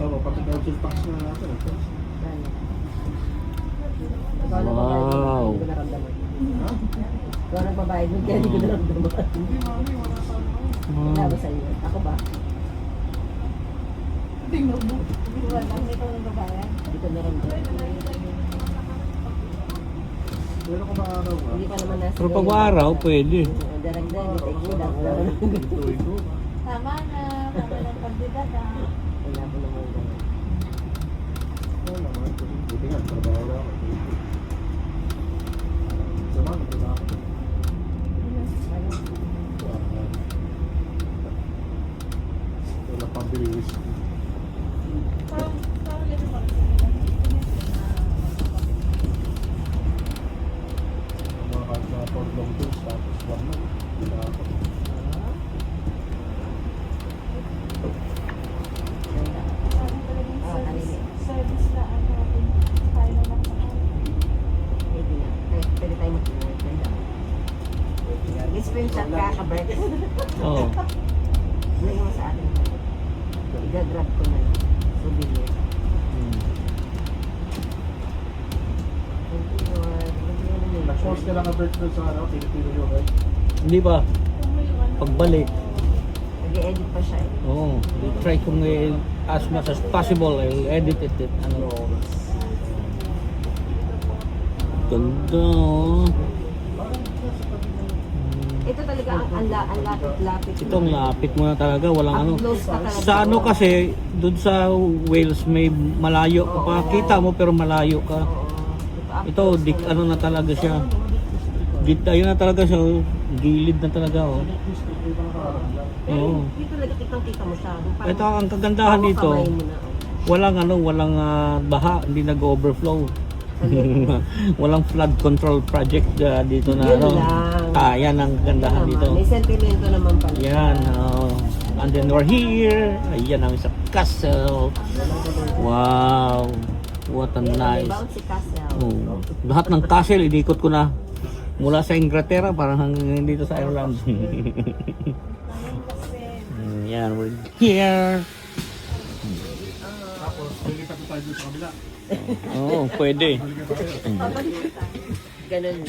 Oo, pati council tax na natin. Wow. Hindi ko naramdaman. Ikaw nagbabayad mo, kaya hindi ko naramdaman. Hindi, mami, wala sa ano. Wala ba sa iyo? Ako ba? Hindi nga mo. Hindi ko naramdaman. Pero kung maaraw ka. Hindi pa naman nasa. Pero pag araw, pwede. Daragdag, ito lang. Ito. Tama na, tama ng pagdidada. Wala ko naman ganun. Oo naman. Buti nga, trabaho na ako. Sama, nagtrabaho ako. Wala pang bilis. Parang ganun pa rin. Ang mga kahit mga long tools, tapos wag na. Wala ako. Parang talagang service na ano, tayo na lang sa Pwede na. Pwede tayo mag-iwan. Screenshot ka, kabert. Oo. Ano yung sa akin? Igagrab ko na lang. Souvenir. Nag-post ka lang ang birth sa ano, Pilipino yun, right? Hindi ba? Pagbalik. Nag-edit pa siya eh. Oo. Try kong as much as possible. I'll edit it. Ano. Ganda. Ito talaga ang lapit-lapit. Itong lapit mo na talaga. Walang ano. Close ka talaga. Sa ano kasi, doon sa Wales may malayo ka pa. Kita mo pero malayo ka. Ito, ano na talaga siya. Ayun na talaga siya. Gilid na talaga. Oh. Oo. Dito talaga kitang-kita mo siya. Ito ang kagandahan dito. Walang baha, hindi nag-overflow. Walang flood control project dito na Yun ano. lang. Yan ang kagandahan dito. May sentimento naman pala. Yan, and then we're here. Ayan namin sa castle. Wow. What a nice. Bouncy castle. Oh. Lahat ng castle, inikot ko na. Mula sa Inglaterra, parang hanggang dito sa Ireland. Yan, we're here. Tapos, lilipat na tayo doon sa kabila. Oo, pwede. Balikan tayo. Ganun.